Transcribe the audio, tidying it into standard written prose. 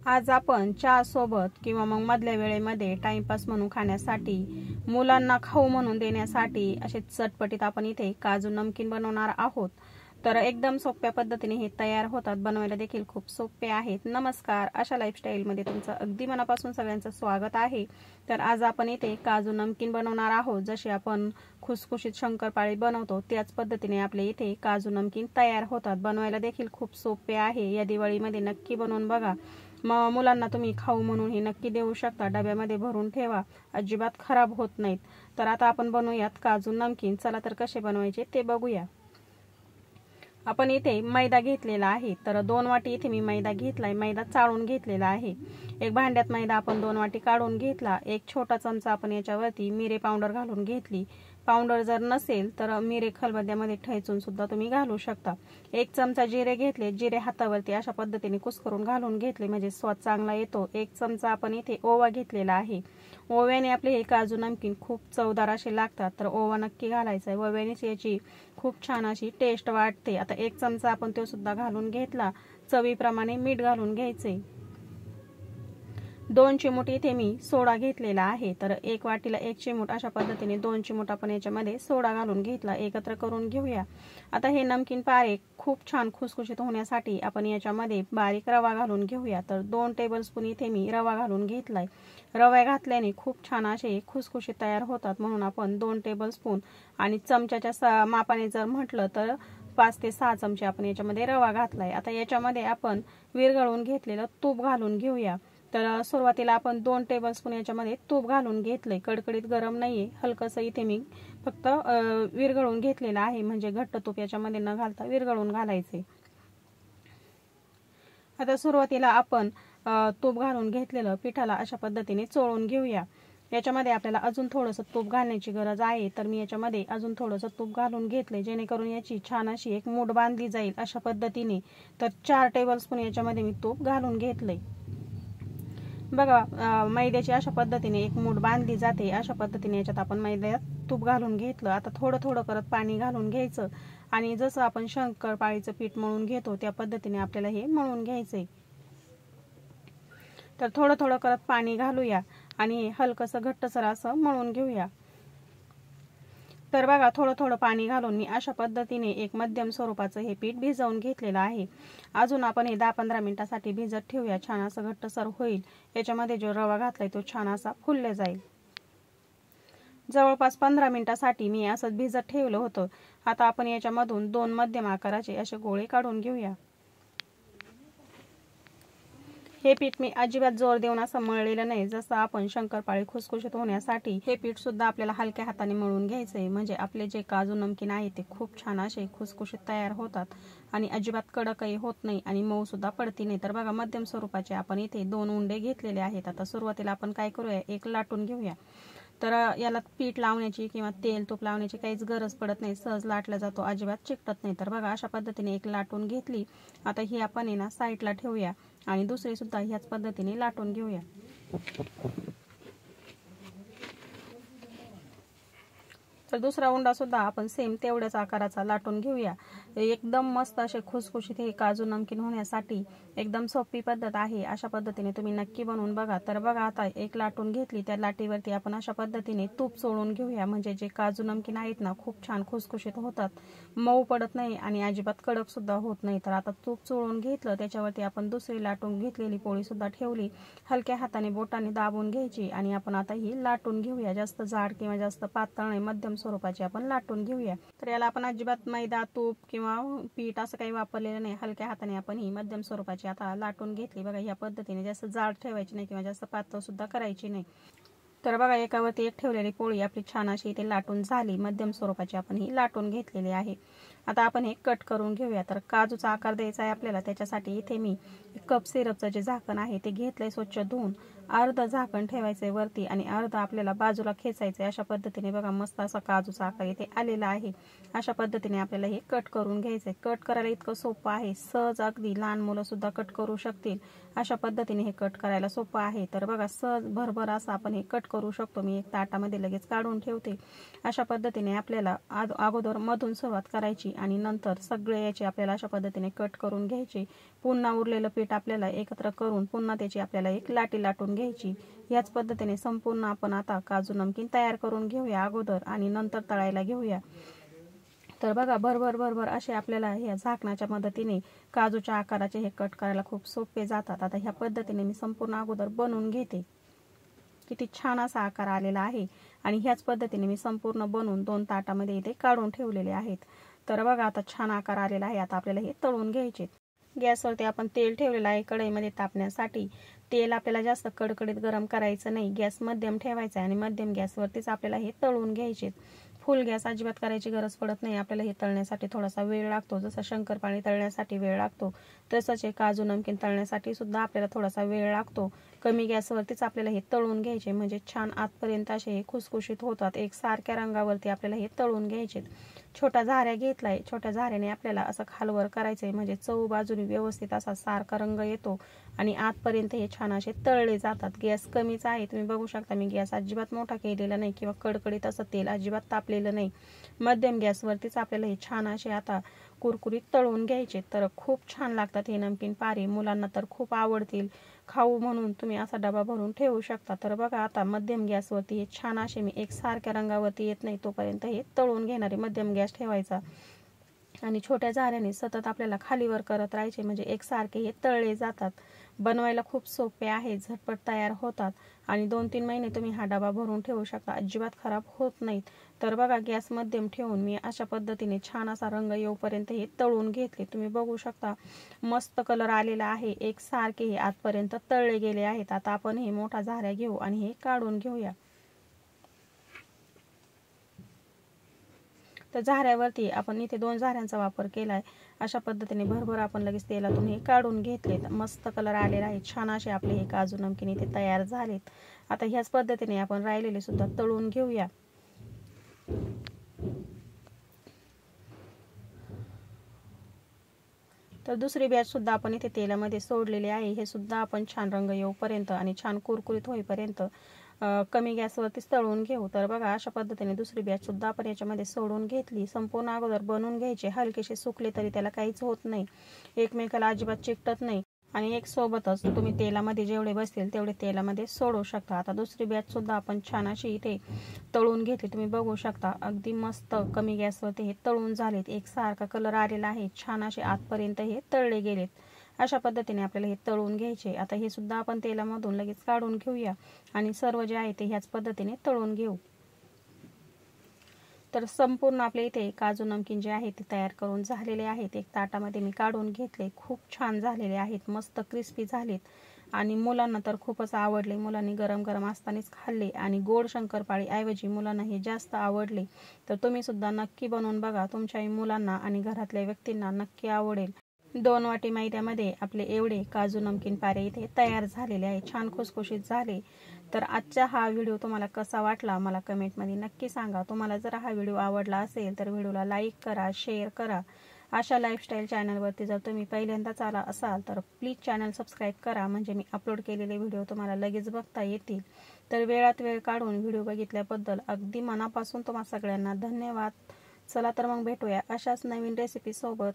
आज आपण चहा सोबत किंवा मग मधल्या वेळेमध्ये टाइमपास म्हणून खाण्यासाठी, मुलांना खाऊ म्हणून देण्यासाठी असे चटपटीत आपण इथे काजू नमकीन बनवणार आहोत। तर एकदम सोप्या पद्धतीने हे तयार होतात, बनवायला देखील खूप सोपे आहेत। नमस्कार, आशा लाईफस्टाईल मध्ये तुमचं अगदी मनापासून सगळ्यांचं स्वागत आहे। तर आज आपण इथे काजू नमकीन बनवणार आहोत। जसे आपण खुसखुशीत शंकरपाळी बनवतो त्याच पद्धतीने आपले इथे काजू नमकीन तयार होतात, बनवायला देखील खूप सोपे आहे। या दिवाळीमध्ये नक्की बनवून बघा। मुलांना तुम्ही खाऊ म्हणून हे नक्की देऊ शकता, डब्यामध्ये भरून ठेवा, अजिबात खराब होत नाहीत। तर आता आपण बनवूयात काजू नमकीन। चला तर कसे बनवायचे ते बघूया। आपण इथे मैदा घेतलेला आहे, तर 2 वाटी इथे मी मैदा घेतलाय। मैदा चाळून घेतलेला आहे। एक भांड्यात मैदा आपण 2 वाटी काढून घेतला। एक छोटा चमचा आपण याच्यावरती मिरे पावडर घालून घेतली। पावडर जर नसेल तर मिरे खलबत्त्यामध्ये ठेचून सुद्धा तुम्ही घालू शकता। एक चमचा जिरे घेतले। जिरे हातावरती अशा पद्धतीने कुस्करून घालून घेतले म्हणजे स्वाद चांगला येतो। एक चमचा आपण इथे ओवा घेतलेला आहे। ओव्याने आपले हे काजू नमकीन खूप चवदार असे लागतात, तर ओवा नक्की घालायचा आहे। ओव्यानेच याची खूप छान अशी टेस्ट वाटते। आता एक चमचा आपण तो सुद्धा घालून घेतला। चवीप्रमाणे मीठ घालून घ्यायचे। 2 चिमूट इथे मी सोडा घेतलेला आहे, तर 1 वाटीला 1 चिमूट अशा पद्धतीने 2 चिमूट आपण याच्यामध्ये सोडा घालून घेतला। एकत्र करून घेऊया। आता हे नमकीन पारे खूप छान खुसखुशीत होण्यासाठी आपण याच्यामध्ये बारीक रवा घालून घेऊया। तर 2 टेबलस्पून इथे मी रवा घालून घेतलाय। रवा घातल्याने खूप छान असे खुसखुशीत तयार होतात, म्हणून आपण 2 टेबलस्पून आणि चमच्याच्या मापाने जर म्हटलं तर 5 ते 6 चमचे आपण याच्यामध्ये रवा घातलाय। आता याच्यामध्ये आपण विरघळून घेतलेलं तूप घालून घेऊया। तर सुरुवातीला आपण 2 टेबलस्पून याच्यामध्ये तूप घालून घेतले। कडकडीत गरम नाहीये, हलकसं इथे मी फक्त विरघळून घेतलेलं आहे, म्हणजे घट्ट तूप याच्यामध्ये न घालता विरघळून घालायचे। आता सुरुवातीला आपण तूप घालून घेतलेलं पिठाला अशा पद्धतीने चोळून घेऊया। याच्यामध्ये आपल्याला अजून थोडंसं तूप घालण्याची गरज आहे, तर मी याच्यामध्ये अजून थोडंसं तूप घालून घेतले, जेणेकरून याची छान अशी एक मूठ बांधली जाईल अशा पद्धतीने। तर 4 टेबलस्पून याच्यामध्ये मी तूप घालून घेतले। बघा, मैद्याची अशा पद्धतीने एक मूठ बांधली जाते। अशा पद्धतीने याच्यात आपण मैद्यात तूप घालून घेतलं। आता थोडं थोडं करत पाणी घालून घ्यायचं आणि जसं आपण शंकरपाळीचं पीठ मळून घेतो त्या पद्धतीने आपल्याला हे मळून घ्यायचंय। तर थोडं थोडं करत पाणी घालूया आणि हलकसं घट्टसर असं मळून घेऊया। तर बघा, थोडं थोडं पाणी घालून मी अशा पद्धतीने एक मध्यम स्वरूपाचं हे पीठ भिजवून घेतलेलं आहे। अजून आपण हे 10-15 मिनिटांसाठी भिजत ठेवूया, छान असं घट्टसर होईल। याच्यामध्ये जो रवा घातलाय तो छान असा फुलले जाईल। जवळपास 15 मिनिटांसाठी मी असं भिजत ठेवलं होतं। आता आपण याच्यामधून 2 मध्यम आकाराचे असे गोळे काढून घेऊया। हे पीठ मी अजिबात जोर देऊन असं मळलेलं नाही, जसं आपण शंकरपाळी खुसखुशीत होण्यासाठी हे पीठ सुद्धा आपल्याला हलक्या हाताने मळून घ्यायचंय, म्हणजे आपले जे काजू नमकीन आहे ते खूप छान असे खुसखुशीत तयार होतात आणि अजिबात कडकही होत नाही आणि मऊ सुद्धा पडती नाही। तर बघा, मध्यम स्वरूपाचे आपण इथे 2 उंडे घेतलेले आहेत। आता सुरुवातीला आपण काय करूया, एक लाटून घेऊया। तर याला पीठ लावण्याची किंवा तेल तूप लावण्याची काहीच गरज पडत नाही, सहज लाटला जातो, अजिबात चिकटत नाही। तर बघा, अशा पद्धतीने एक लाटून घेतली। आता ही आपण ना साईडला ठेवूया आणि दुसरी सुद्धा ह्याच पद्धतीने लाटून घेऊया। तर दुसरा उंडा सुद्धा आपण सेम तेवढ्याच आकाराचा लाटून घेऊया। एकदम मस्त असे खुसखुशीत हे काजू नमकीन होण्यासाठी एकदम सोपी पद्धत आहे। अशा पद्धतीने तुम्ही नक्की बनवून बघा। तर बघा, आता एक लाटून घेतली, त्या लाटीवरती आपण अशा पद्धतीने तूप चोळून घेऊया, म्हणजे जे काजू नमकीन आहेत ना खूप छान खुसखुशीत होतात, मऊ पडत नाही आणि अजिबात कडक सुद्धा होत नाही। तर आता तूप चोळून घेतलं, त्याच्यावरती आपण दुसरी लाटून घेतलेली पोळी सुद्धा ठेवली। हलक्या हाताने बोटाने दाबून घ्यायची आणि आपण आता ही लाटून घेऊया। जास्त जाड किंवा जास्त पातळ नाही, मध्यम स्वरूपाची आपण लाटून घेऊया। तर याला आपण अजिबात मैदा तूप किंवा पीठ असं काही वापरलेलं नाही, हलक्या हाताने आपण ही मध्यम स्वरूपाची आता लाटून घेतली। बघा, या पद्धतीने जास्त जाड ठेवायची नाही किंवा जास्त पातळ सुद्धा करायची नाही। तर बघा, एकावरती एक ठेवलेली पोळी आपली छान अशी इथे लाटून झाली। मध्यम स्वरूपाची आपण ही लाटून घेतलेली आहे। आता आपण हे कट करून घेऊया। तर काजूचा आकार द्यायचा आहे आपल्याला, त्याच्यासाठी इथे मी 1 कप सिरपचं जे झाकण आहे ते घेतलंय स्वच्छ धुवून। अर्ध झाकण ठेवायचंय वरती आणि अर्ध आपल्याला बाजूला खेचायचंय। अशा पद्धतीने बघा, मस्त असा काजूचा आकार इथे आलेला आहे। अशा पद्धतीने आपल्याला हे कट करून घ्यायचंय। कट करायला इतकं सोपं आहे, सहज अगदी लहान मुलं सुद्धा कट करू शकतील अशा पद्धतीने हे कट करायला सोपं आहे। तर बघा सहज भरभर असं आपण हे कट करू शकतो। मी एक ताटामध्ये लगेच काढून ठेवते। अशा पद्धतीने आपल्याला अगोदर मधून सुरुवात करायची आणि नंतर सगळे याचे आपल्याला अशा पद्धतीने कट करून घ्यायचे। पुन्हा उरलेलं पीठ आपल्याला एकत्र करून पुन्हा त्याची आपल्याला एक लाटी लाटून घ्यायची। याच पद्धतीने संपूर्ण आपण आता काजू नमकीन तयार करून घेऊया अगोदर आणि नंतर तळायला घेऊया। तर बघा भरभर असे आपल्याला या झाकणाच्या मदतीने काजूच्या आकाराचे हे कट करायला खूप सोपे जातात। आता ह्या पद्धतीने मी संपूर्ण अगोदर बनवून घेते। किती छान असा आकार आलेला आहे आणि ह्याच पद्धतीने मी संपूर्ण बनवून 2 ताटामध्ये इथे काढून ठेवलेले आहेत। तर बघा आता छान आकार आलेला आहे। आता आपल्याला हे तळून घ्यायचे। गॅसवरती आपण तेल ठेवलेलं आहे कढईमध्ये तापण्यासाठी। तेल आपल्याला जास्त कडकडीत गरम करायचं नाही, गॅस मध्यम ठेवायचा आहे आणि मध्यम गॅसवरतीच आपल्याला हे तळून घ्यायचे। फुल गॅस अजिबात करायची गरज पडत नाही। आपल्याला हे तळण्यासाठी थोडासा वेळ लागतो, जसं शंकरपाळी तळण्यासाठी वेळ लागतो तसंच हे काजू नमकीन तळण्यासाठी सुद्धा आपल्याला थोडासा वेळ लागतो। कमी गॅसवरतीच आपल्याला हे तळून घ्यायचे म्हणजे छान आतपर्यंत असे हे खुसखुशीत होतात। एक सारख्या रंगावरती आपल्याला हे तळून घ्यायचे। छोटा झाऱ्या घेतलाय, छोट्या झाऱ्याने आपल्याला असं खालवर करायचंय म्हणजे चौ बाजूने व्यवस्थित असा सारखा रंग येतो आणि आतपर्यंत हे छान असे तळले जातात। गॅस कमीच आहे, तुम्ही बघू शकता मी गॅस अजिबात मोठा केलेला नाही किंवा कडकडीत असं तेल अजिबात तापलेलं नाही। मध्यम गॅसवरतीच आपल्याला हे छान असे आता कुरकुरीत तळून घ्यायचे। तर खूप छान लागतात हे नमकीन पारे, मुलांना तर खूप आवडतील। खाऊ म्हणून तुम्ही असा डबा भरून ठेवू शकता। तर बघा आता मध्यम गॅसवरती हे छान असे मी एक सारख्या रंगावरती येत नाही तोपर्यंत हे तळून घेणार आहे। मध्यम गॅस ठेवायचा आणि छोट्या झाऱ्याने सतत आपल्याला खालीवर करत राहायचे म्हणजे एकसारखे हे तळले जातात। बनवायला खूप सोपे आहे, झटपट तयार होतात आणि 2-3 महिने तुम्ही हा डबा भरून ठेवू शकता, अजिबात खराब होत नाहीत। तर बघा गॅस मध्यम ठेवून मी अशा पद्धतीने छान असा रंग येऊपर्यंत हे तळून घेतले। तुम्ही बघू शकता मस्त कलर आलेला आहे, एकसारखे हे आतपर्यंत तळले गेले आहेत। आता आपण हे मोठा झाऱ्या घेऊ आणि हे काढून घेऊया। तर झाऱ्यावरती आपण इथे 2 झाऱ्यांचा वापर केलाय। अशा पद्धतीने भरभर आपण लगेच तेलातून हे काढून घेतलेत। मस्त कलर आलेला आहे, छान असे आपले हे काजू नमकीन इथे तयार झालेत। आता ह्याच पद्धतीने आपण राहिलेले सुद्धा तळून घेऊया। तर दुसरी बॅच सुद्धा आपण इथे तेलामध्ये सोडलेली आहे। हे सुद्धा आपण छान रंग येऊपर्यंत आणि छान कुरकुरीत होईपर्यंत कमी गॅसवरतीच तळून घेऊ। तर बघा अशा पद्धतीने दुसरी बॅच सुद्धा आपण याच्यामध्ये सोडून घेतली। संपूर्ण अगोदर बनवून घ्यायचे, हलकेसे सुकले तरी त्याला काहीच होत नाही, एकमेकाला अजिबात चिकटत नाही आणि एक सोबतच तुम्ही तेलामध्ये जेवढे बसतील तेवढे तेलामध्ये सोडू शकता। आता दुसरी बॅच सुद्धा आपण छान अशी इथे तळून घेतली। तुम्ही बघू शकता अगदी मस्त कमी गॅसवरती हे तळून झालेत, एकसारखा कलर आलेला आहे, छान असे आतपर्यंत हे तळले गेलेत। अशा पद्धतीने आपल्याला हे तळून घ्यायचे। आता हे सुद्धा आपण तेलामधून लगेच काढून घेऊया आणि सर्व जे आहे ते ह्याच पद्धतीने तळून घेऊ। तर संपूर्ण आपल्या इथे काजू नमकीन जे आहे ते तयार करून झालेले आहेत। एक ताटामध्ये मी काढून घेतले, खूप छान झालेले आहेत, मस्त क्रिस्पी झालेत आणि मुलांना तर खूपच आवडले। मुलांनी गरम गरम असतानाच खाल्ले आणि गोड शंकरपाळी ऐवजी मुलांना हे जास्त आवडले। तर तुम्ही सुद्धा नक्की बनवून बघा, तुमच्याही मुलांना आणि घरातल्या व्यक्तींना नक्की आवडेल। 2 वाटी मैद्यामध्ये आपले एवढे काजू नमकीन पारे इथे तयार झालेले आहे, छान खुसखुशीत झाले। तर आजचा हा व्हिडिओ तुम्हाला कसा वाटला मला कमेंटमध्ये नक्की सांगा। तुम्हाला जर हा व्हिडिओ आवडला असेल तर व्हिडिओला लाईक करा, शेअर करा। आशा लाईफस्टाईल चॅनलवरती जर तुम्ही पहिल्यांदाच आला असाल तर प्लीज चॅनल सबस्क्राईब करा, म्हणजे मी अपलोड केलेले व्हिडिओ तुम्हाला लगेच बघता येतील। तर वेळात वेळ काढून व्हिडिओ बघितल्याबद्दल अगदी मनापासून तुम्हा सगळ्यांना धन्यवाद। चला तर मग भेटूया अशाच नवीन रेसिपी सोबत।